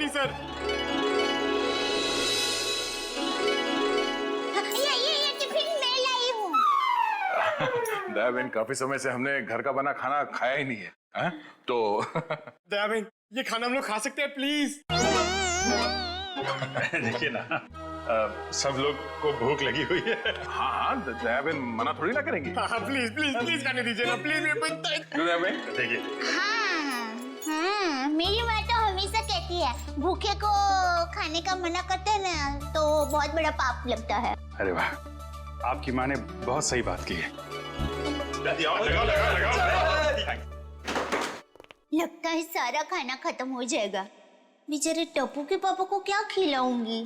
थी सर। ये टिफिन मैं लाई हूँ। दया बहन, काफी समय से हमने घर का बना खाना खाया ही नहीं है, है? तो दया बहन, ये खाना हम लोग खा सकते हैं प्लीज? देखिए ना, सब लोग को भूख लगी हुई है। हाँ हाँ, दया बहन मना थोड़ी ना करेंगी। हाँ प्लीज प्लीज प्लीज खाने दीजिए ना प्लीज। दया बहन देखिए, हाँ, मेरी माँ तो हमेशा कहती है भूखे को खाने का मना करते हैं ना तो बहुत बड़ा पाप लगता है। अरे वाह, आपकी माँ ने बहुत सही बात की है। लगता है सारा खाना खत्म हो जाएगा। बेचारे टप्पू के पापा को क्या खिलाऊंगी?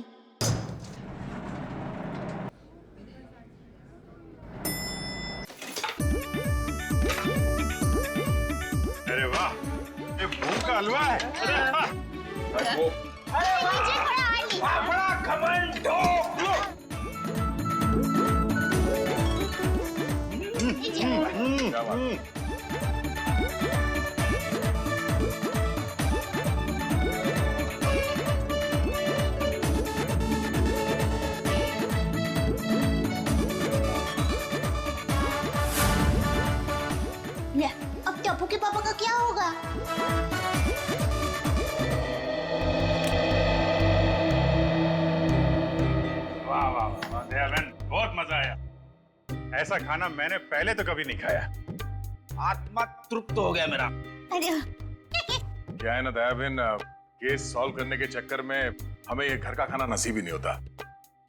अरे वाह, ये भूख का हलवा है। वो मुझे थोड़ा और लीजिए। बड़ा घमंड हो। क्या बात है? ले, अब टप्पू के पापा का क्या होगा? वाह वाह वाह, दया बहन, बहुत मजा आया। ऐसा खाना मैंने पहले तो कभी नहीं खाया। आत्मा तृप्त हो गया मेरा। अरे क्या है ना दया बहन, केस सॉल्व करने के चक्कर में हमें ये घर का खाना नसीब ही नहीं होता।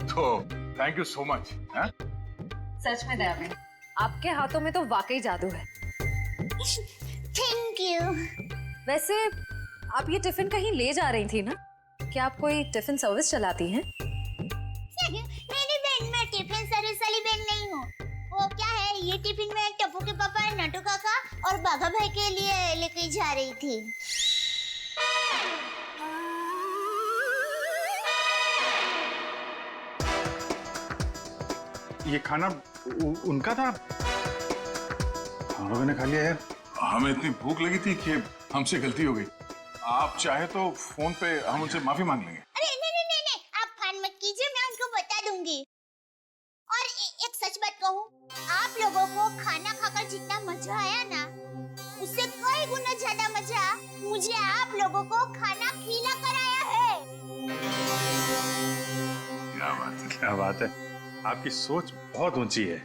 तो थैंक यू सो मच। सच में दया बहन, आपके हाथों में तो वाकई जादू है। Thank you. वैसे आप ये टिफिन कहीं ले जा रही थी ना? क्या आप कोई टिफिन सर्विस चलाती हैं? मेरी बहन, मैं टिफिन सर्विस वाली बहन नहीं हूँ। वो क्या है, ये टिफिन मैं टप्पू के पापा, नटू काका और बाघा भाई के लिए लेके जा रही थी। ये खाना उनका था, हम लोगों ने खा लिया यार। हमें इतनी भूख लगी थी कि हमसे गलती हो गई। आप चाहे तो फोन पे हम उनसे माफी मांग लेंगे। अरे नहीं, आप फान मत कीजिए, मैं उनको बता दूंगी। और एक सच बात कहूँ, आप लोगों को खाना खाकर जितना मजा आया ना, उससे कई गुना ज्यादा मजा मुझे आप लोगों को खाना खिला कर आया है। क्या बात है। क्या बात है, आपकी सोच बहुत ऊंची है।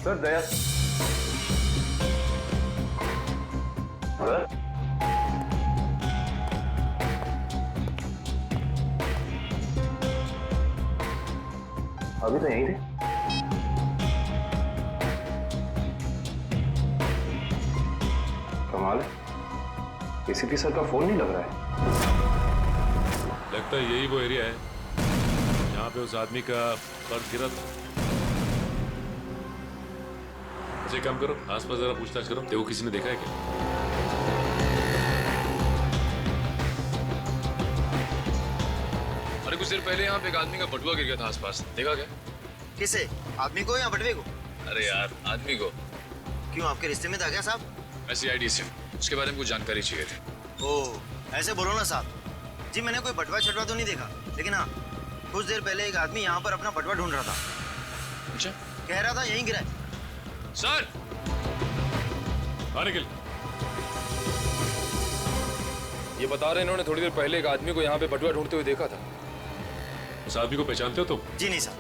सर दया अभी तो यहीं थे। कमाल है, एसीपी सर का फोन नहीं लग रहा है। लगता है यही वो एरिया है जहाँ पे उस आदमी का पर्स गिरा था। अच्छा काम करो, आसपास जरा पूछताछ करो, देखो किसी ने देखा है क्या। अरे कुछ देर पहले यहाँ पे एक आदमी का बटुआ गिर गया था आसपास, देखा क्या? किसे? आदमी को या बटवे को? अरे यार आदमी को। क्यों, आपके रिश्ते में था क्या साहब? मैं CID से हूँ, उसके बारे में कुछ जानकारी चाहिए थी। ओह, ऐसे बोलो ना साहब, जी मैंने कोई बटवा छटवा तो नहीं देखा, लेकिन हाँ कुछ देर पहले एक आदमी यहाँ पर अपना बटवा ढूंढ रहा था। अच्छा कह रहा था यहीं गिरा है। सर, आने के लिए। ये बता रहे हैं इन्होंने थोड़ी देर पहले एक आदमी को यहाँ पे बटुआ ढूंढते हुए देखा था। उस आदमी को पहचानते हो तुम? जी नहीं सर।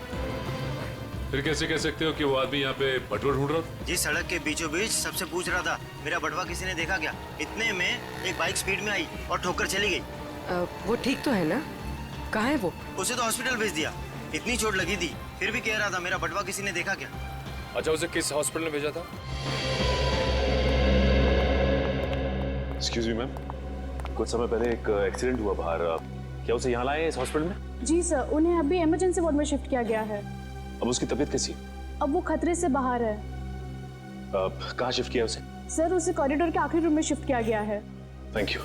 फिर कैसे कह सकते हो कि वो आदमी यहाँ पे बटुआ ढूंढ रहा था? जी सड़क के बीचों बीच सबसे पूछ रहा था मेरा बटवा किसी ने देखा क्या। इतने में एक बाइक स्पीड में आई और ठोकर चली गई। वो ठीक तो है ना? कहाँ है वो? उसे तो हॉस्पिटल भेज दिया, इतनी चोट लगी थी, फिर भी कह रहा था मेरा बटवा किसी ने देखा क्या। अच्छा, उसे किस हॉस्पिटल में भेजा था? एक्सक्यूज मी मैम, कुछ समय पहले एक एक्सीडेंट हुआ बाहर, क्या उसे यहाँ लाए इस हॉस्पिटल में? जी सर, उन्हें अभी इमरजेंसी वार्ड में शिफ्ट किया गया है। अब उसकी तबीयत कैसी? अब वो खतरे से बाहर है। कहाँ शिफ्ट किया उसे? सर, उसे कॉरिडोर के आखिरी रूम में शिफ्ट किया गया है। Thank you.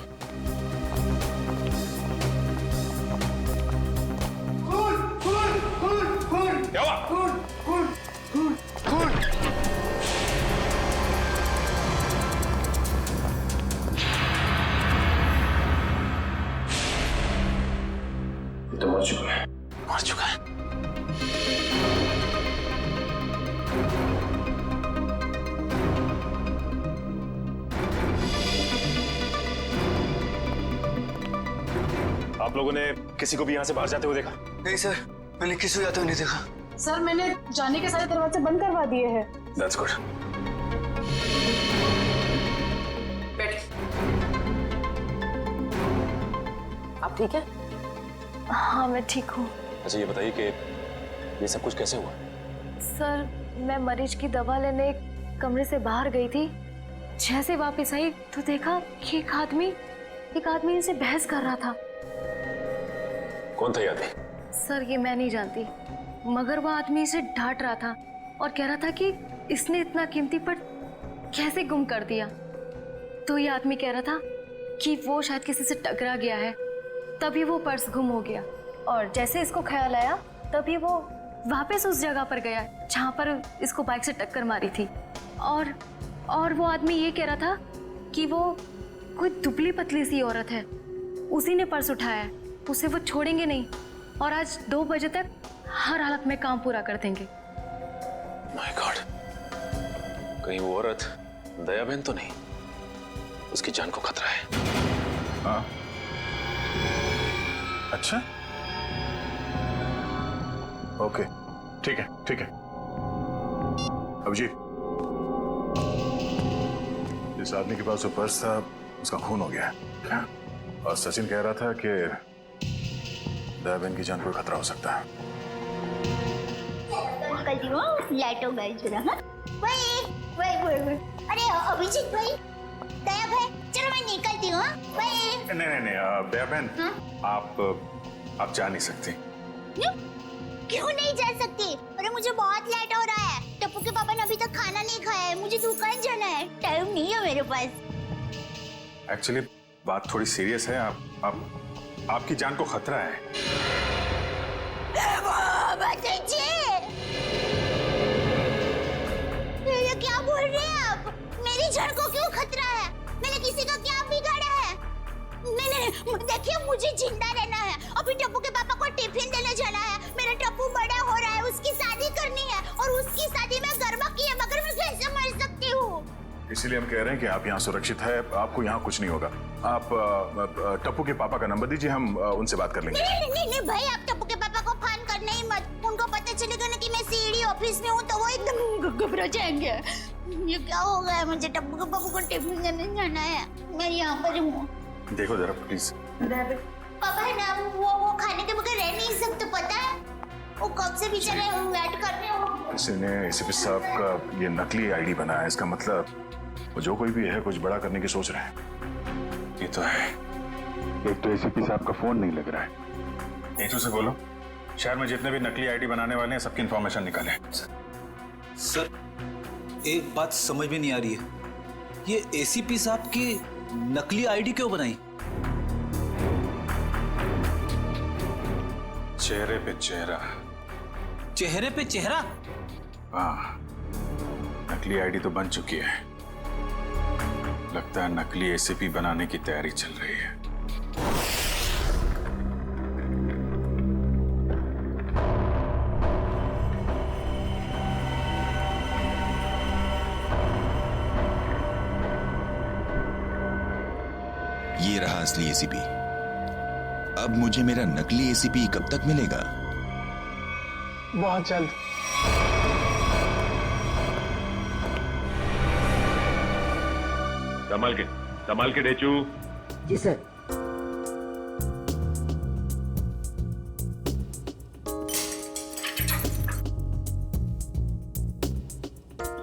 क्या हुआ? तो मर चुका है। मर चुका है। आप लोगों ने किसी को भी यहाँ से बाहर जाते हुए देखा? नहीं सर, मैंने किसी को जाते हुए नहीं देखा। सर, मैंने जाने के सारे दरवाजे बंद करवा दिए हैं। That's good. आप ठीक है? हाँ, मैं ठीक हूँ। अच्छा ये बताइए कि ये सब कुछ कैसे हुआ? सर, मैं मरीज की दवा लेने एक कमरे से बाहर गई थी। जैसे वापस आई तो देखा कि एक आदमी इनसे बहस कर रहा था। कौन था ये आदमी? सर, ये मैं नहीं जानती, मगर वो आदमी इसे डांट रहा था और कह रहा था कि इसने इतना कीमती पर्स कैसे गुम कर दिया। तो ये आदमी कह रहा था कि वो शायद किसी से टकरा गया है, तभी वो पर्स गुम हो गया। और जैसे इसको ख्याल आया तभी वो वापस उस जगह पर गया जहाँ पर इसको बाइक से टक्कर मारी थी। और वो आदमी ये कह रहा था कि वो कोई दुबली पतली सी औरत है, उसी ने पर्स उठाया है, उसे वो छोड़ेंगे नहीं और आज 2 बजे तक हर हालत में काम पूरा कर देंगे। माय गॉड, कहीं वो औरत दया बहन तो नहीं? उसकी जान को खतरा है। हाँ, अच्छा, ओके, ठीक है ठीक है। अभिजीत, जिस आदमी के पास वो पर्स था उसका खून हो गया है और सचिन कह रहा था कि दया बहन की जान को खतरा हो सकता है। लाइटो गई जरा। हाँ, वही। अरे अभिजीत भाई, दया भाई, चलो मैं निकलती हूँ। भाई नहीं दया बहन, आप जा नहीं सकती। क्यों नहीं जा सकती? अरे मुझे बहुत लेट हो रहा है। टप्पू के पापा ने अभी तक खाना नहीं खाया है, मुझे दुकान जाना है, टाइम नहीं है मेरे पास। एक्चुअली बात थोड़ी सीरियस है। आपकी जान को खतरा है। ये क्या बोल रहे हैं आप? मेरी जान को क्यों खतरा है? मैंने किसी का क्या बिगाड़ा है? नहीं, देखिए मुझे जिंदा रहना है। अभी टप्पू के पापा को टिफिन देने जाना है। मेरा टप्पू बड़ा हो रहा है, उसकी शादी करनी है और उसकी शादी में गरमा की है, मगर मैं कैसे मर सकती हूँ? इसीलिए हम कह रहे हैं कि आप यहाँ सुरक्षित है, आपको यहाँ कुछ नहीं होगा। आप टप्पू के पापा का नंबर दीजिए, हम उनसे बात कर लेंगे। नहीं भाई, आप टप्पू के पापा को फोन करना ही मत। उनको पता चलेगा ना कि मैं सीडी ऑफिस में हूँ तो वो एकदम घबरा जाएंगे। ये क्या हो गया है? मुझे टप्पू के पापा को टिफिन देने जाना है, मैं यहाँ पर हूँ। देखो जरा प्लीज। पापा है ना, वो खाने के बगैर रह नहीं सकते, पता है? वो कब से बेचारे वेट कर रहे हो। किसी ने एसीपी साहब का ये नकली आईडी बनाया है, इसका मतलब वो जो कोई भी है कुछ बड़ा करने की सोच रहे हैं। ये तो है। एक तो एसीपी साहब का फोन नहीं लग रहा है। नीतू से बोलो, शहर में जितने भी नकली आईडी बनाने वाले हैं सबकी इंफॉर्मेशन निकालें। सर, एक बात समझ में नहीं आ रही है, ये एसीपी साहब की नकली आईडी क्यों बनाई? चेहरे पे चेहरा। चेहरे पे चेहरा? हाँ, नकली आईडी तो बन चुकी है। लगता है नकली एसीपी बनाने की तैयारी चल रही है। रहा असली एसीपी। अब मुझे मेरा नकली एसीपी कब तक मिलेगा? बहुत जल्द। संभाल के डेचू। जी सर।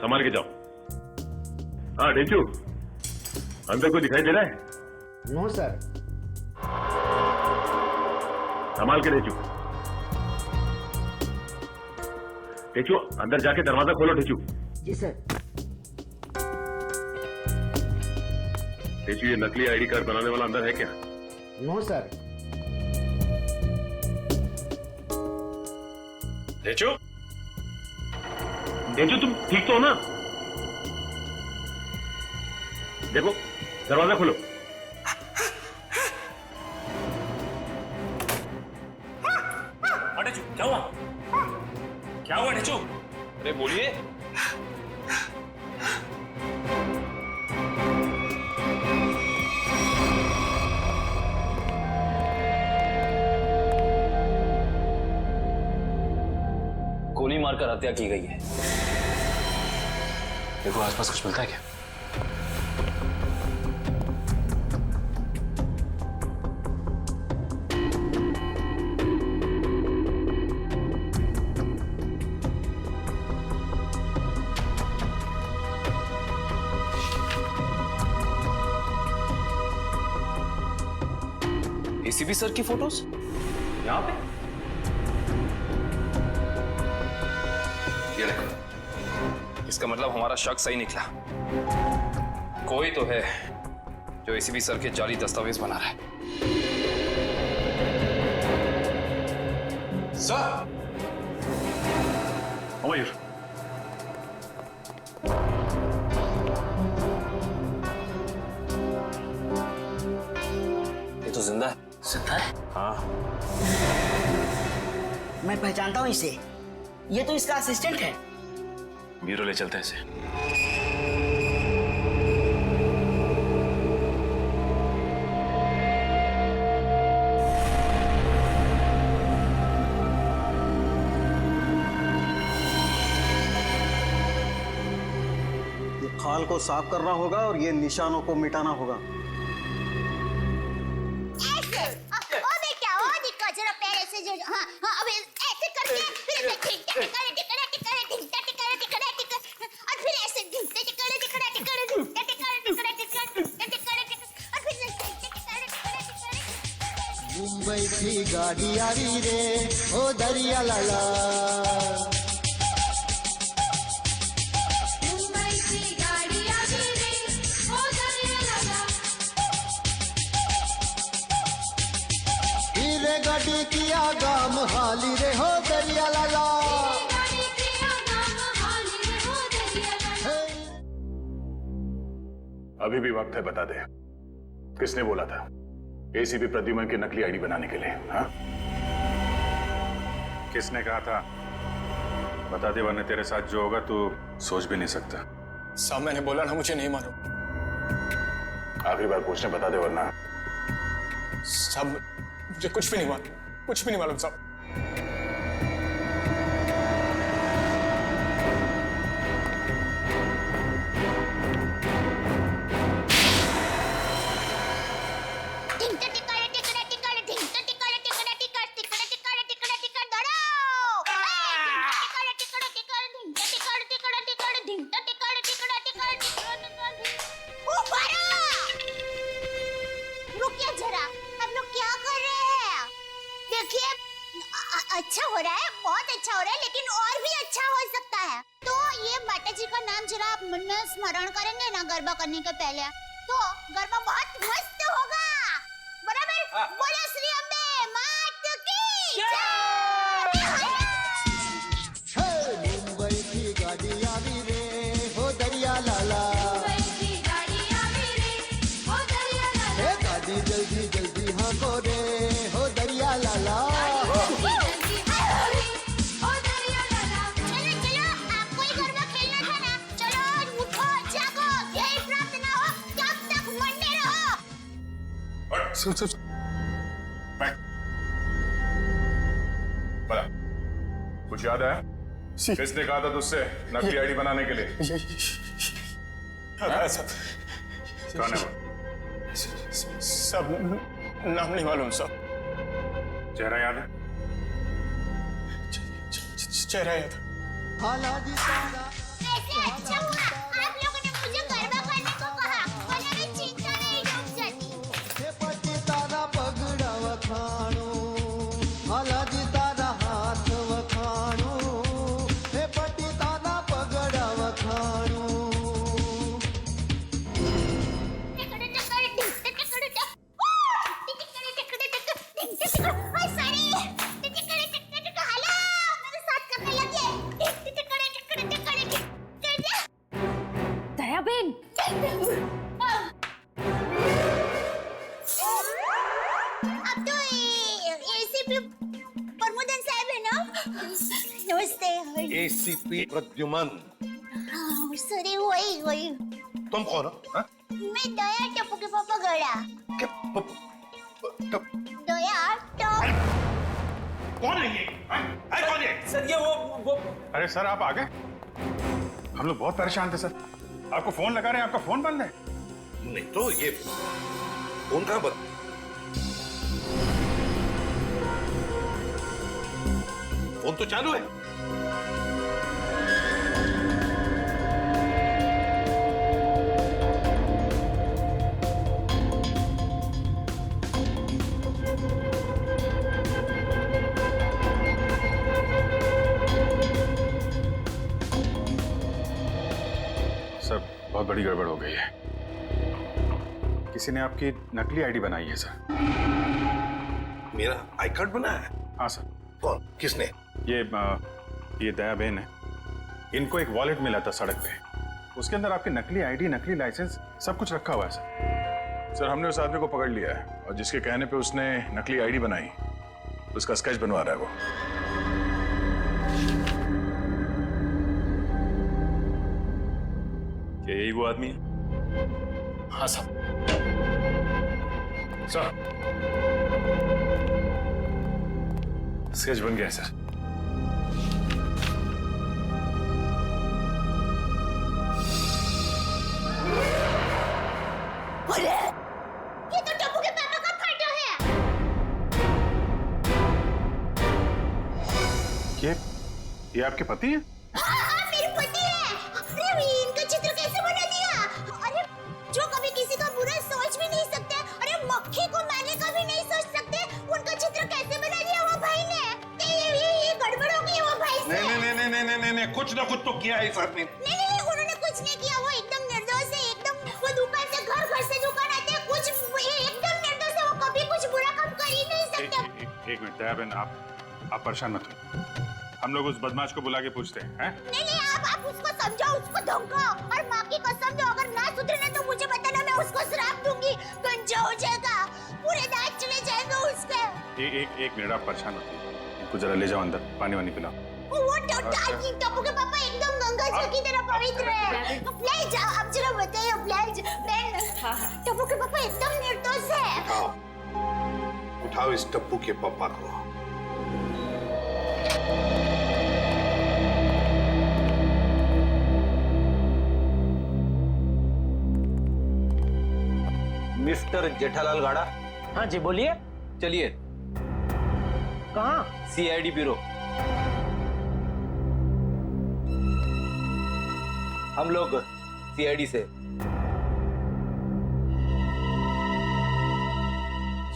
संभाल के जाओ। हाँ डेचू, अंदर कोई दिखाई दे रहा है? No sir. संभाल के डेचू। डेचू अंदर जाके दरवाजा खोलो डेचू। जी सर। डेचू ये नकली आईडी कार्ड बनाने वाला अंदर है क्या? No sir. डेचू, डेचू तुम ठीक तो हो ना? देखो दरवाजा खोलो। डेचू क्या हुआ? क्या हुआ डेचू? अरे बोलिए। गोली मारकर हत्या की गई है। देखो आसपास कुछ मिलता है क्या? एसीपी सर की फोटोज यहाँ पे? ये देखो, इसका मतलब हमारा शक सही निकला। कोई तो है जो एसीपी सर के जाली दस्तावेज बना रहा है। सर मयूर, ये तो जिंदा है। जिंदा है? हाँ। मैं पहचानता हूँ इसे। ये तो इसका असिस्टेंट है। ब्यूरो ले चलते हैं इसे। ये खाल को साफ करना होगा और ये निशानों को मिटाना होगा। मुंबई की गाड़ी आ रही रे ओ दरिया लाला। मुंबई की गाड़ी आ रही रे ओ दरिया लाला। हीरे गाड़ी की आगाम हाली रे हो दरिया लाला। अभी भी वक्त है, बता दे किसने बोला था एसीपी प्रद्युमन की नकली आईडी बनाने के लिए? हाँ, किसने कहा था? बता दे वरना तेरे साथ जो होगा तू सोच भी नहीं सकता। साहब मैंने बोला ना, मुझे नहीं मालूम। आखिरी बार पूछने बता दे वरना। साहब मुझे कुछ भी नहीं मालूम, कुछ भी नहीं मालूम साहब। अच्छा हो रहा है, बहुत अच्छा हो रहा है, लेकिन और भी अच्छा हो सकता है। तो ये माता जी का नाम जरा आप मन में स्मरण करेंगे ना गरबा करने के पहले, तो गरबा बहुत मस्त होगा। बराबर? बोलो श्री अम्बे मात की जय। मुंबई की गाड़ी आ रही रे हो दरिया लाला। गाड़ी जल्दी जल्दी हाँ को रे हो दरिया लाला। बोला कुछ याद है? किसने कहा था तुझसे नकली आईडी बनाने के लिए? कौन है वो? सब नाम नहीं मालूम सब। चेहरा याद है? चेहरा याद। ऐसे अच्छा हुआ आप लोगों ने मुझे गरबा करने को कहा, वरना मैं चिंता में ही डूब जाती। हे पटी तारा पगड़ा वखाणो, हालाजी तारा हाथ वखाणो, हे पटी तारा पगड़ा वखाणो। दयाबेन, अब तो एसीपी प्रमोदन साहब है ना? नमस्ते। एसीपी प्रद्युमन। सॉरी वही तुम कौन हो? हाँ? मैं दया टप्पू के पापा गड़ा। दया टप। कौन है ये? कौन है? सर ये वो अरे सर आप आ गए? हम लोग बहुत परेशान थे सर। आपको फोन लगा रहे हैं, आपका फोन बंद है। नहीं तो ये फोन कहाँ बंद? फोन तो चालू है। बहुत बड़ी गड़बड़ हो गई है। किसी ने आपकी नकली आईडी बनाई है सर। मेरा आई कार्ड बना है? हाँ सर। कौन? किसने? ये दयाबेन है। इनको एक वॉलेट मिला था सड़क पे, उसके अंदर आपकी नकली आईडी, नकली लाइसेंस सब कुछ रखा हुआ है सर। सर हमने उस आदमी को पकड़ लिया है और जिसके कहने पे उसने नकली आईडी बनाई उसका स्केच बनवा रहा है वो। क्या यही वो आदमी है? हाँ साहब। सर स्केच बन गया है सर। अरे ये तो टप्पू के पापा का फोटो है। ये आपके पति हैं? हाँ, मेरे पति है। अरे इनका चित्र कैसे बना दिया? अरे जो कभी किसी का बुरा सोच भी नहीं सकते, अरे मक्खी को मारने का भी नहीं सोच सकते, उनका चित्र कैसे बना दिया वो भाई ने? ये गड़बड़ हो गई वो भाई से। नहीं, कुछ ना कुछ तो किया है इस आदमी ने। नहीं, उन्होंने कुछ नहीं किया। वो एकदम निर्दोष है, एकदम। वो दुकान से घर से दुकान आते हैं, कुछ एकदम निर्दोष है। वो कभी कुछ बुरा काम कर ही नहीं सकते। एक मिनट दयाबेन, आप परेशान मत हो। हम लोग उस बदमाश को बुला के पूछते हैं। नहीं, आप उसको समझाओ, उसको धमकाओ और माँ की कसम दो, अगर ना सुधरे ना तो मुझे बताना, मैं उसको श्राप दूंगी। गंजा हो जाएगा, पूरे दांत चले जाएंगे उसके। एक मिनट, आप परेशान मत हो। इनको जरा ले जाओ अंदर, पानी वानी पिलाओ। वो टप्पू के पापा एकदम गंगा जल की तरह पवित्र है। ले जाओ, अब जरा बताइए प्लीज। टप्पू के पापा एकदम निर्दोष है। उठाओ इस टप्पू के पापा को। मिस्टर जेठालाल गाड़ा। हाँ जी बोलिए। चलिए। कहाँ? CID bureau. हम लोग सीआईडी से।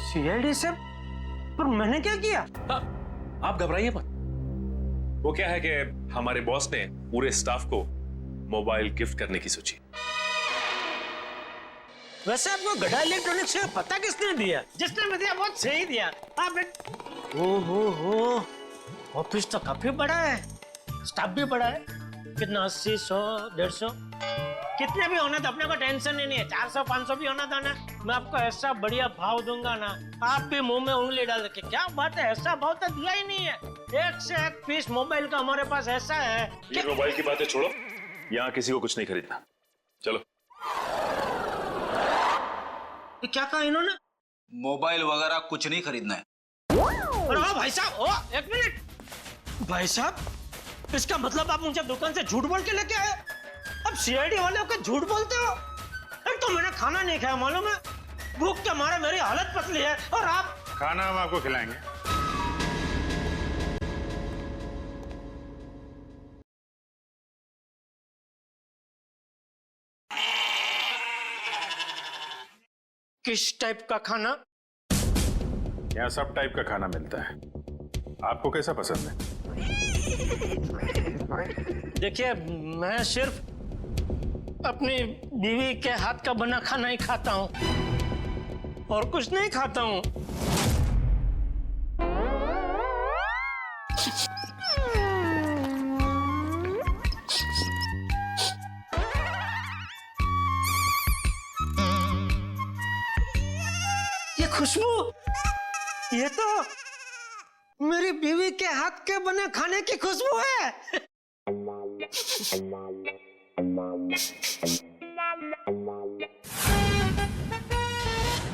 सीआईडी से? पर मैंने क्या किया? आप घबराइए मत। वो क्या है कि हमारे बॉस ने पूरे स्टाफ को मोबाइल गिफ्ट करने की सोची। वैसे आपको गड़ा इलेक्ट्रॉनिक्स से पता किसने दिया? जिसने भी दिया बहुत सही दिया। आप हो ऑफिस तो काफी बड़ा है, स्टाफ भी बड़ा है। कितना 80, 100, 150 कितने भी होना तो अपने को टेंशन ही नहीं है। 400, 500 भी होना था ना, मैं आपको ऐसा बढ़िया भाव दूंगा ना, आप भी मुंह में उंगली डाल के। क्या बात है, ऐसा भाव तो दिया ही नहीं है। एक से एक पीस मोबाइल का हमारे पास ऐसा है। ये मोबाइल की बातें छोड़ो, यहाँ किसी को कुछ नहीं खरीदना। चलो। क्या कहा इन्होंने? मोबाइल वगैरह कुछ नहीं खरीदना है। अरे भाई साहब, ओ एक मिनट भाई साहब, इसका मतलब आप मुझे दुकान से झूठ बोल के लेके आए? अब सीआईडी वाले होकर झूठ बोलते हो? एक तो मैंने खाना नहीं खाया, मालूम है, भूख के मारे मेरी हालत पतली है, और आप? खाना हम आपको खिलाएंगे। किस टाइप का खाना? यहाँ सब टाइप का खाना मिलता है, आपको कैसा पसंद है? देखिए, मैं सिर्फ अपनी बीवी के हाथ का बना खाना ही खाता हूँ और कुछ नहीं खाता हूँ। ये खुशबू, ये तो मेरी बीवी के हाथ के बने खाने की खुशबू है।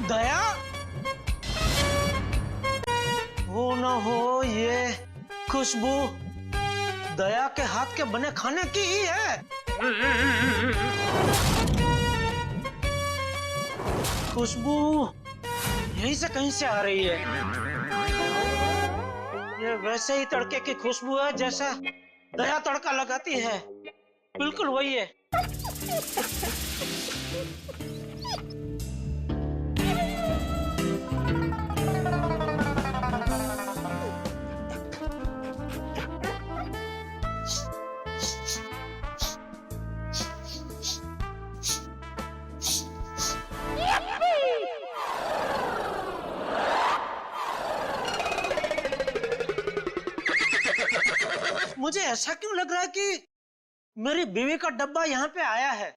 दया, हो ना हो ये खुशबू दया के हाथ के बने खाने की ही है। खुशबू यहीं से कहीं से आ रही है। ये वैसे ही तड़के की खुशबू है जैसा दया तड़का लगाती है, बिल्कुल वही है। मुझे ऐसा क्यों लग रहा है कि मेरी बीवी का डब्बा यहाँ पे आया है?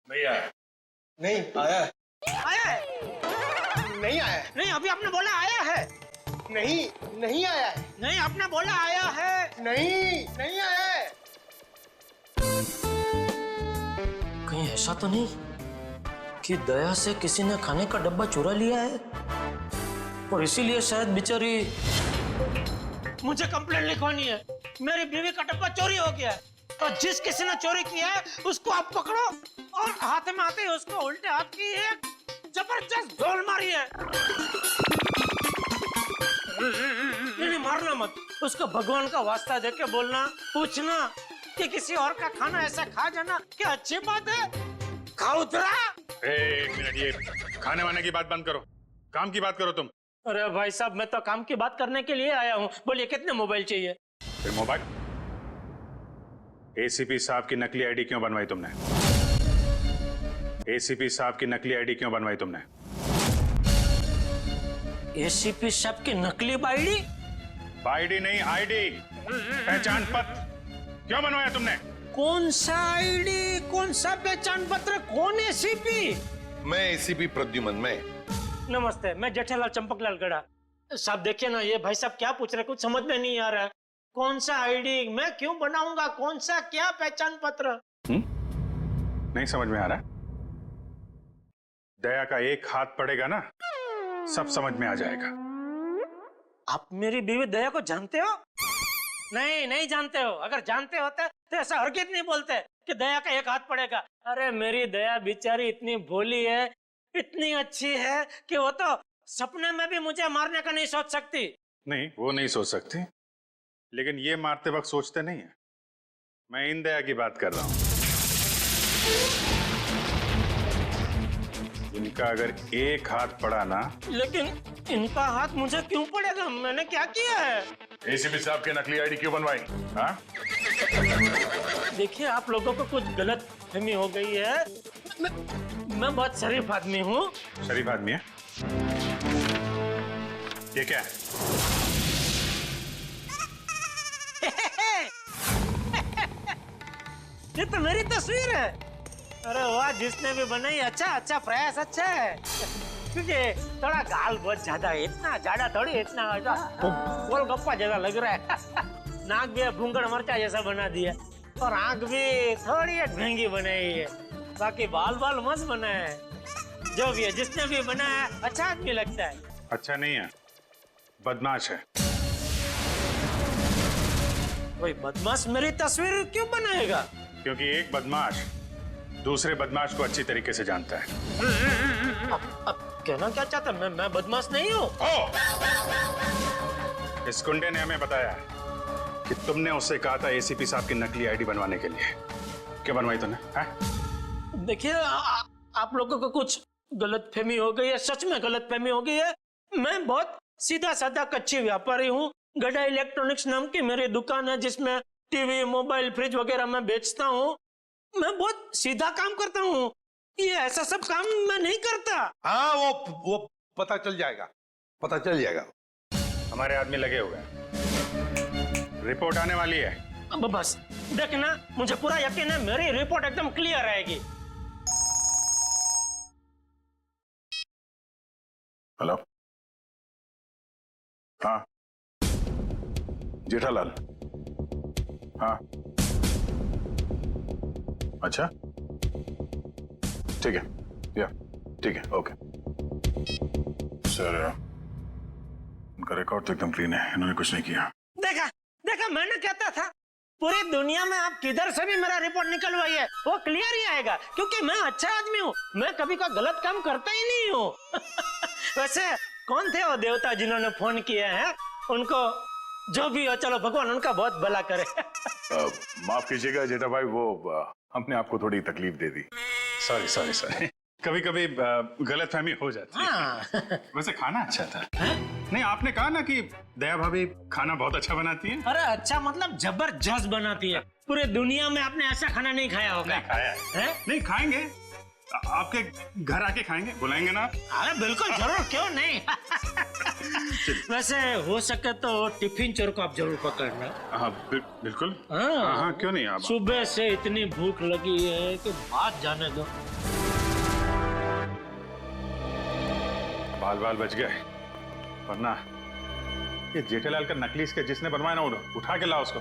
नहीं आया। नहीं आया है। आया है? नहीं आया है। नहीं, अभी आपने बोला आया है। नहीं, नहीं आया है। नहीं, आपने बोला आया है। नहीं, नहीं आया है। कहीं ऐसा तो नहीं कि दया से किसी ने खाने का डब्बा चुरा लिया है और इसीलिए शायद बेचारी मुझे कंप्लेंट लिखवानी है। मेरी बीवी का डब्बा चोरी हो गया है, तो जिस किसी ने चोरी किया है उसको आप पकड़ो और हाथ में आते ही उसको उल्टे हाथ की एक जबरदस्त ढोल मारी है। नहीं, मारना मत, उसको भगवान का वास्ता देके बोलना, पूछना कि किसी और का खाना ऐसा खा जाना क्या अच्छी बात है? खाउतरा। एक मिनट, ये खाने वाने की बात बंद करो, काम की बात करो तुम। अरे भाई साहब, मैं तो काम की बात करने के लिए आया हूँ। बोलिए, कितने मोबाइल चाहिए? फिर मोबाइल? एसीपी साहब की नकली आईडी क्यों बनवाई तुमने? एसीपी साहब की नकली आईडी क्यों बनवाई तुमने? एसीपी साहब की नकली आईडी? आईडी नहीं, आईडी, पहचान पत्र क्यों बनवाया तुमने? कौन सा आईडी, कौन सा पहचान पत्र, कौन एसीपी? मैं एसीपी प्रद्युमन। मैं नमस्ते, मैं जेठालाल चंपकलाल गड़ा। साहब देखिए ना, ये भाई साहब क्या पूछ रहे, कुछ समझ में नहीं आ रहा है। कौन सा आईडी, मैं क्यों बनाऊंगा, कौन सा क्या पहचान पत्र? नहीं समझ में आ रहा? दया का एक हाथ पड़ेगा ना, सब समझ में आ जाएगा। आप मेरी बीवी दया को जानते हो? नहीं, नहीं जानते हो। अगर जानते होते तो ऐसा हरगिज़ नहीं बोलते कि दया का एक हाथ पड़ेगा। अरे मेरी दया बेचारी इतनी भोली है, इतनी अच्छी है कि वो तो सपने में भी मुझे मारने का नहीं सोच सकती। नहीं, वो नहीं सोच सकती, लेकिन ये मारते वक्त सोचते नहीं है। मैं इन दया की बात कर रहा हूं। इनका अगर एक हाथ पड़ा ना। लेकिन इनका हाथ मुझे क्यों पड़ेगा? मैंने क्या किया है? एसीपी साहब की नकली आईडी क्यों बनवाई? हाँ? देखिए, आप लोगों को कुछ गलत फहमी हो गई है। मैं बहुत शरीफ आदमी हूँ। शरीफ आदमी है? ये क्या है? ये तो मेरी तस्वीर है। अरे वाह, जिसने भी बनाई, अच्छा प्रयास अच्छा है। क्योंकि थोड़ा गाल बहुत ज्यादा है, इतना ज्यादा थोड़ी, इतना गोलगप्पा जैसा लग रहा है। नाक भी भूंगड़ मरचा जैसा बना दिया और आंख भी थोड़ी एक महंगी बनाई है। बाकी बाल मस्त बना है। जो भी है, जिसने भी बनाया अच्छा आदमी लगता है। अच्छा नहीं है, बदमाश है। कोई बदमाश मेरी तस्वीर क्यों बनाएगा? क्योंकि एक बदमाश दूसरे बदमाश को अच्छी तरीके से जानता है। अब कहना क्या चाहता? मैं बदमाश नहीं हूँ। इस गुंडे ने हमें बताया कि तुमने उससे कहा था एसीपी साहब की नकली आईडी बनवाने के लिए। क्या बनवाई तूने? देखिए, आप लोगों को कुछ गलतफहमी हो गई है, सच में गलतफहमी हो गई है। मैं बहुत सीधा साधा कच्ची व्यापारी हूँ। गड़ा इलेक्ट्रॉनिक्स नाम की मेरी दुकान है, जिसमें टीवी, मोबाइल, फ्रिज वगैरह मैं बेचता हूँ। मैं बहुत सीधा काम करता हूँ, ये ऐसा सब काम मैं नहीं करता। हाँ, वो पता चल जाएगा, पता चल जाएगा। हमारे आदमी लगे हुए हैं, रिपोर्ट आने वाली है। अब बस देखना, मुझे पूरा यकीन है मेरी रिपोर्ट एकदम क्लियर आएगी। हेलो, हाँ जेठालाल, हाँ अच्छा ठीक है, या ठीक है, ओके सर। उनका रिकॉर्ड तो एकदम क्लीन है, इन्होंने कुछ नहीं किया। देखा देखा, मैंने कहता था पूरी दुनिया में आप किधर से भी मेरा रिपोर्ट निकलवाइए, वो क्लियर ही आएगा, क्योंकि मैं अच्छा आदमी हूँ। मैं कभी कोई गलत काम करता ही नहीं हूँ। वैसे कौन थे वो देवता जिन्होंने फोन किया है? उनको जो भी हो, चलो भगवान उनका बहुत भला करे। माफ कीजिएगा जेठा भाई, वो हमने आपको थोड़ी तकलीफ दे दी। सॉरी सॉरी सॉरी, कभी कभी गलतफहमी हो जाती है। वैसे खाना अच्छा था। नहीं, आपने कहा ना कि दया भाभी खाना बहुत अच्छा बनाती है। अरे अच्छा मतलब जबरदस्त बनाती है। पूरे दुनिया में आपने ऐसा खाना नहीं खाया होगा। नहीं खाया है? नहीं खाएंगे, आपके घर आके खाएंगे, बुलाएंगे ना? अरे बिल्कुल जरूर, क्यों नहीं। वैसे हो सके तो टिफिन चोर को आप जरूर पकड़ना। हाँ बिल्कुल। हाँ क्यों नहीं। आप सुबह से इतनी भूख लगी है कि बात जाने दो। बाल बाल बच गए, वरना ये जेठालाल का नकली इसके जिसने बनवाया ना, उठा के लाओ उसको।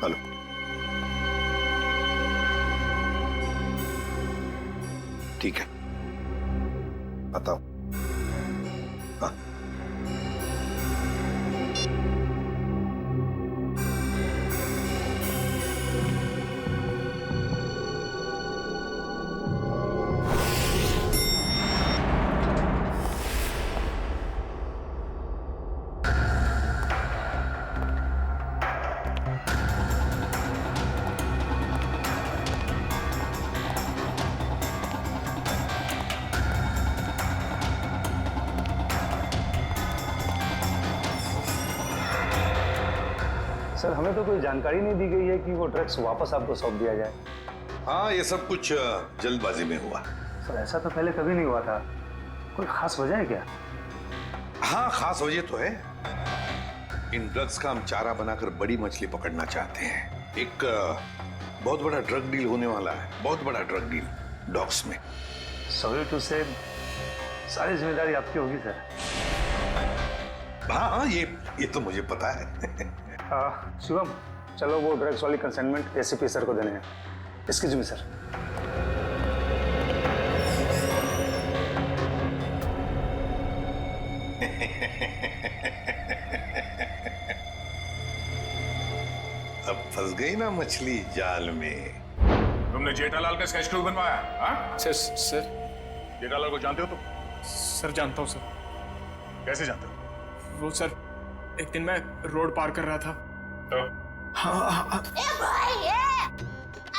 हेलो, ठीक है, बताओ। हाँ, सर, हमें तो कोई जानकारी नहीं दी गई है कि वो ड्रग्स वापस आपको सौंप दिया जाए। हाँ, ये सब कुछ जल्दबाजी में हुआ। सर, ऐसा तो पहले कभी नहीं हुआ था। कोई खास वजह है क्या? हाँ, खास वजह तो है। इन ड्रग्स का हम चारा बनाकर बड़ी मछली पकड़ना चाहते हैं। एक बहुत बड़ा ड्रग डील होने वाला है, बहुत बड़ा ड्रग डील डॉग्स में। सॉरी टू से, सारी जिम्मेदारी आपकी होगी सर। हाँ, ये तो मुझे पता है। शिवम, चलो वो ड्रग्स वाली कंसाइनमेंट एसीपी सर को देने हैं। Excuse me sir. अब फंस गई ना मछली जाल में। तुमने जेठालाल का स्केच क्यों बनवाया? हाँ सर जेठालाल को जानते हो तुम? सर जानता हूँ सर। कैसे जानते हो? वो सर, एक दिन मैं रोड पार कर रहा था तो हाँ। ए भाई,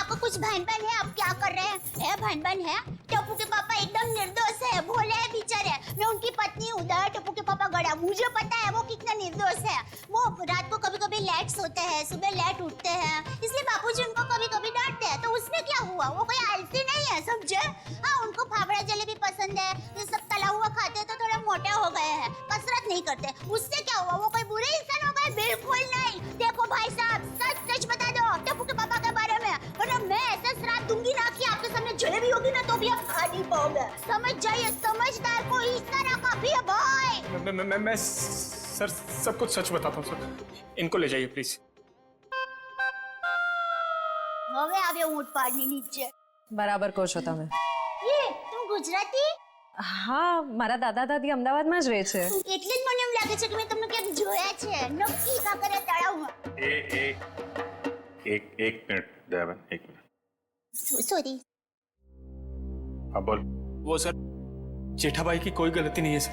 आपको कुछ बहन है? आप क्या कर रहे हैं? बहन है? टप्पू के पापा एकदम निर्दोष है, भोले है, बेचारे। मैं उनकी पत्नी हूँ। टप्पू के पापा गड़ा, मुझे पता है वो कितना निर्दोष है। वो रात को कभी कभी लेट सोते हैं, सुबह लेट उठते हैं, इसलिए बापूजी उनको कभी कभी डांटते हैं। तो उसमें क्या हुआ? वो कोई आलसी नहीं है, समझे? हाँ, उनको फाफड़ा जलेबी पसंद है, ये सब तला हुआ खाते तो थोड़ा मोटे हो गए हैं, कसरत नहीं करते। उससे क्या हुआ? वो कोई बुरे इंसान हो गए? बिल्कुल नहीं। देखो भाई साहब, सच सच बता दो टप्पू के पापा के बारे में, वरना मैं ऐसा श्राप दूंगी ना कि आपके सामने जलेबी होगी ना तो भी आप खा नहीं पाओगे। समझ जाइए, समझदार को इस तरह काफी है भाई। मैं सर सब कुछ सच बताता हूँ सर। इनको ले जाइए प्लीज। હવે આવ્યો ઊંટ પાડની નીચે। બરાબર કહો છો તમે। તું ગુજરાતી? હા, મારા દાદા દાદી અમદાવાદમાં જ રહે છે। એટલે જ મને એમ લાગે છે કે મેં તમને ક્યાંક જોયા છે। નક્કી કાંકરિયા તળાવમાં। एक मिनट दयाबेन, एक मिनट। सॉरी। हाँ बोल। वो सर जेठाबाई की कोई गलती नहीं है सर।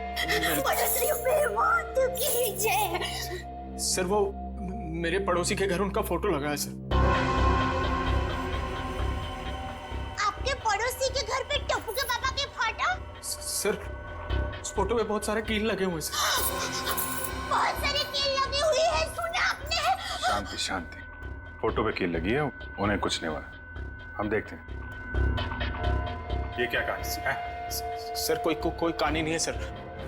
पड़ोसियों पे मौत की जय। सर वो मेरे पड़ोसी के घर उनका फोटो लगा है सर। आपके पड़ोसी के घर पे टप्पू के पापा के फोटो? सर उस फोटो में बहुत सारे कील लगे हुए हैं सर। बहुत सारे कील लगे हुए हैं, सुना आपने? शांति शांति, फोटो पे कील लगी है, उन्हें कुछ नहीं हुआ। हम देखते हैं। ये क्या कहानी है? सर कोई कहानी नहीं है सर।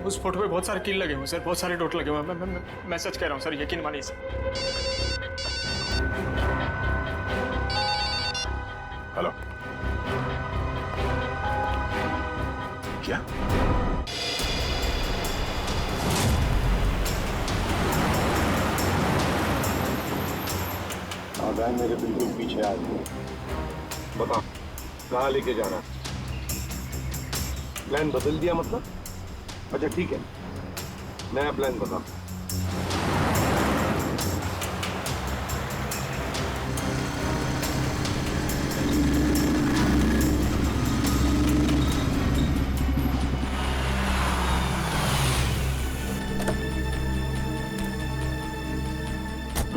उस फोटो पे बहुत सारे कील लगे हुए सर, बहुत सारे डॉट लगे हुए। मैं सच कह रहा हूँ सर, यकीन मानिए सर। हेलो, क्या? आगाह मेरे बिल्कुल पीछे आ गए। बता कहाँ लेके जाना? प्लान बदल दिया मतलब? अच्छा ठीक है, नया प्लान बता।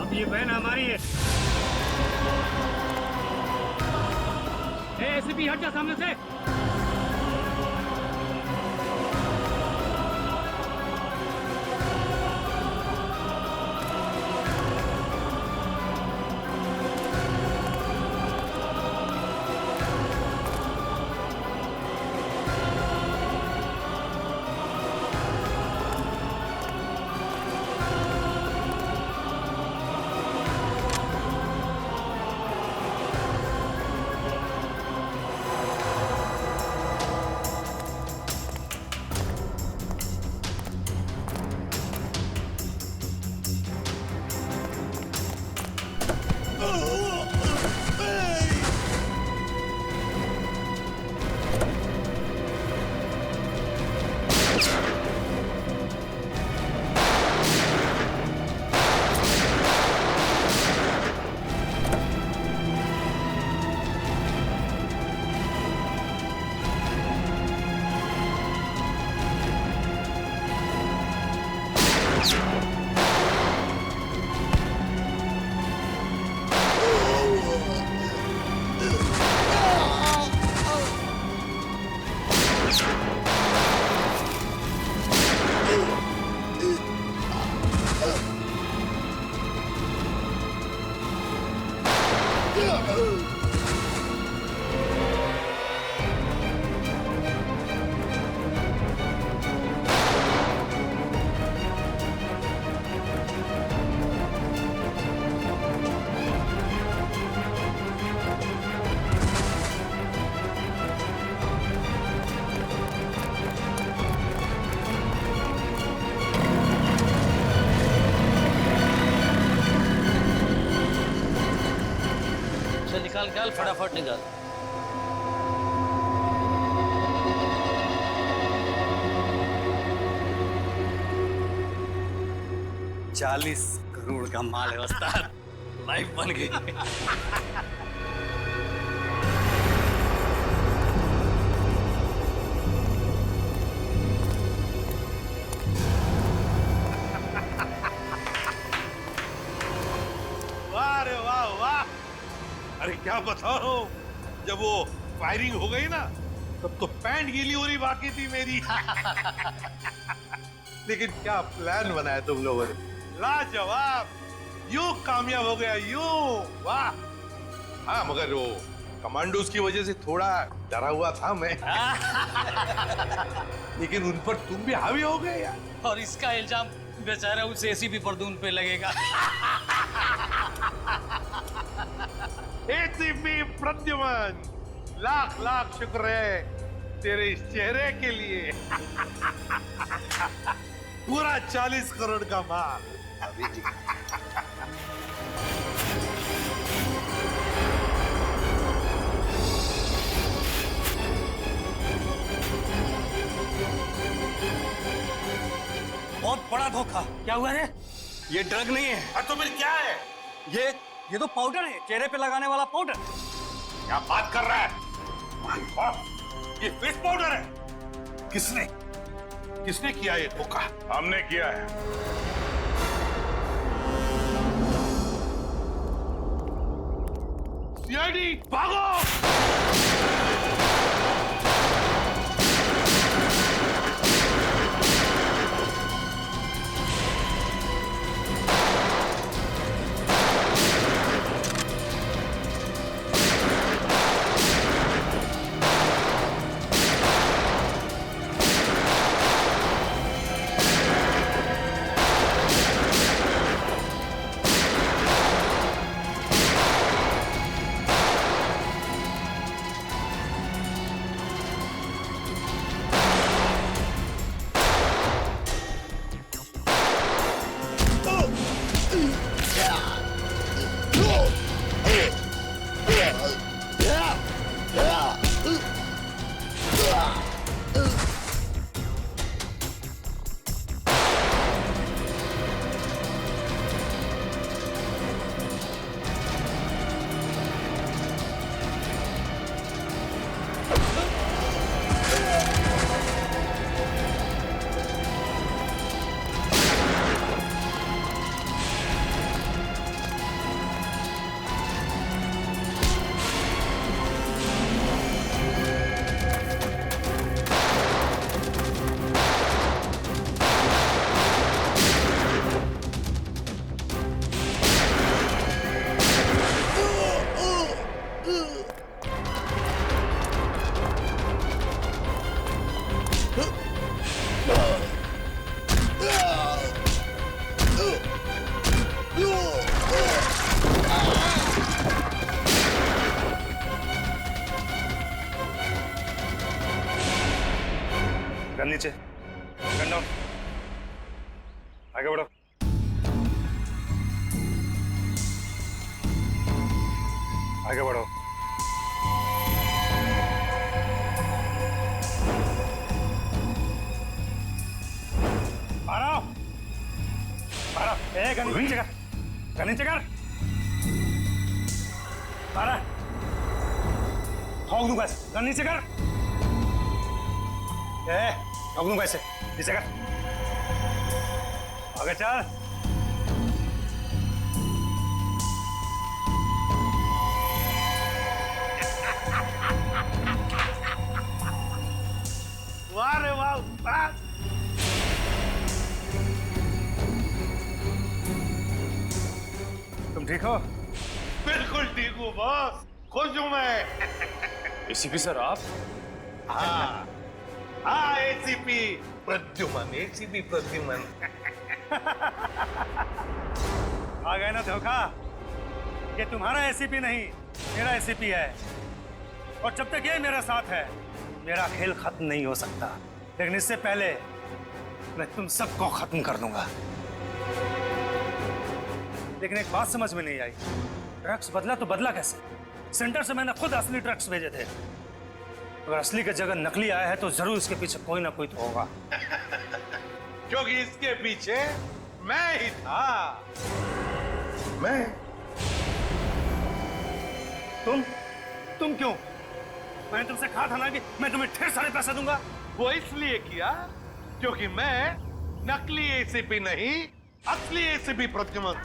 अब ये बहन हमारी है। एसीपी हट जा सामने से। निकाल फटाफट निकाल। $40 करोड़ का माल है उस्ताद, लाइफ बन गई। वाह रे वाह वाह। अरे क्या बताओ, जब वो फायरिंग हो गई ना तब तो पैंट गीली हो रही बाकी थी मेरी। लेकिन क्या प्लान बनाया तुम लोगों ने, लाजवाब। यूं कामयाब हो गया यूं, वाह। हाँ मगर वो कमांडोज की वजह से थोड़ा डरा हुआ था मैं। लेकिन उन पर तुम भी हावी हो गए यार। और इसका इल्जाम बेचारा उस एसीपी परदून पे लगेगा। एसीपी प्रद्युमन, लाख लाख शुक्र है तेरे इस चेहरे के लिए। पूरा 40 करोड़ का माल। अभी जी बहुत बड़ा धोखा। क्या हुआ रे? ये ड्रग नहीं है। तो फिर क्या है? ये तो पाउडर है, चेहरे पे लगाने वाला पाउडर। क्या बात कर रहा है? माय गॉड, ये फेस पाउडर है। किसने किया ये धोखा? हमने किया है। सीआईडी भागो! गन नीचे, गन डाउन, आगे बढ़ो। आगे बढ़ो। मारो, मारो। गन नीचे कर, गन नीचे कर। मारा, ठोक दूंगा, गन नीचे कर। ठोक दूंगा इसे, नीचे कर। आगे चल। वाह रे वाह, वाह। तुम ठीक हो? बिल्कुल ठीक हूँ बॉस, खुश हूँ मैं। एसीपी सर आप? हाँ हाँ, एसीपी प्रद्युमन, एसीपी प्रद्युमन। आ गए ना धोखा। ये तुम्हारा एसीपी नहीं, मेरा एसीपी है। और जब तक ये मेरा साथ है, मेरा खेल खत्म नहीं हो सकता। लेकिन इससे पहले मैं तुम सबको खत्म कर दूंगा। लेकिन एक बात समझ में नहीं आई, ड्रग्स बदला तो बदला कैसे? सेंटर से मैंने खुद असली ड्रग्स भेजे थे। अगर असली की जगह नकली आया है तो जरूर इसके पीछे कोई ना कोई तो होगा। क्योंकि इसके पीछे मैं ही था। मैं? तुम क्यों? मैंने तुमसे कहा था ना कि मैं तुम्हें ढेर सारे पैसे दूंगा। वो इसलिए किया क्योंकि मैं नकली एसीपी नहीं, असली एसीपी प्रद्युमन।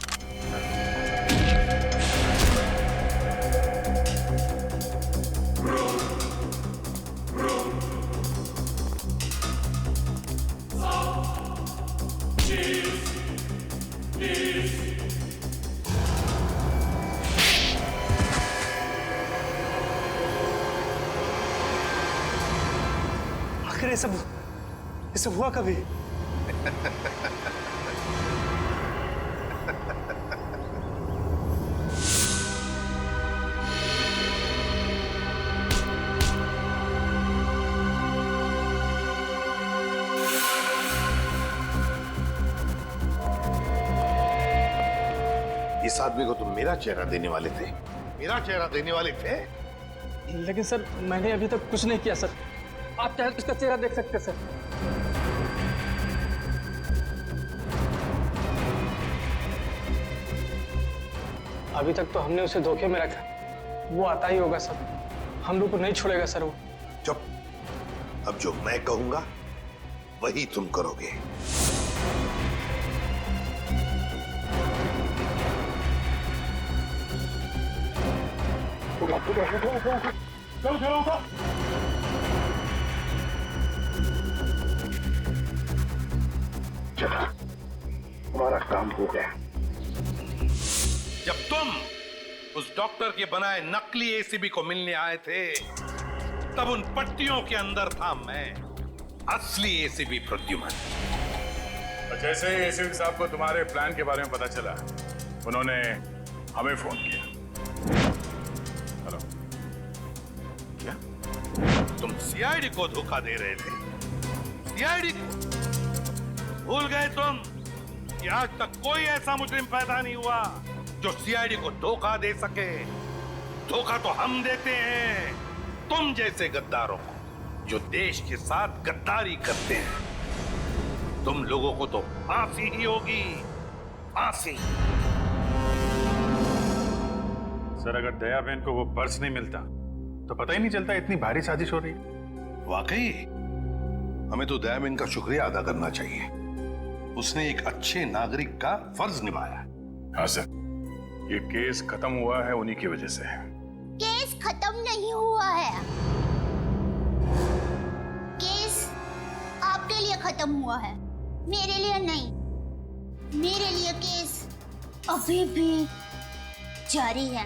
आखिर ये सब हुआ कभी? इस आदमी को तुम मेरा चेहरा देने वाले थे, मेरा चेहरा देने वाले थे। लेकिन सर मैंने अभी तक कुछ नहीं किया सर। आप चाहे तो इसका चेहरा देख सकते हैं सर। अभी तक तो हमने उसे धोखे में रखा, वो आता ही होगा सर। हम लोग को नहीं छोड़ेगा सर वो। चुप। अब जो मैं कहूंगा वही तुम करोगे। चला, हमारा काम हो गया। जब तुम उस डॉक्टर के बनाए नकली एसीबी को मिलने आए थे, तब उन पट्टियों के अंदर था मैं, असली एसीबी प्रद्युमन। जैसे ही एसीपी साहब को तुम्हारे प्लान के बारे में पता चला, उन्होंने हमें फोन किया। हेलो, क्या तुम सीआईडी को धोखा दे रहे थे? सीआईडी को भूल गए तुम कि आज तक कोई ऐसा मुजरिम पैदा नहीं हुआ जो सीआईडी को धोखा दे सके। धोखा तो हम देते हैं तुम जैसे गद्दारों को, जो देश के साथ गद्दारी करते हैं। तुम लोगों को तो फांसी ही होगी, फांसी। सर, अगर दया बहन को वो पर्स नहीं मिलता तो पता ही नहीं चलता इतनी भारी साजिश हो रही है। वाकई हमें तो दया बहन का शुक्रिया अदा करना चाहिए। उसने एक अच्छे नागरिक का फर्ज निभाया। हाँ सर, ये केस खत्म हुआ है उन्हीं की वजह से। केस खत्म नहीं हुआ है। केस आपके लिए खत्म हुआ है, मेरे लिए नहीं। मेरे लिए केस अभी भी जारी है।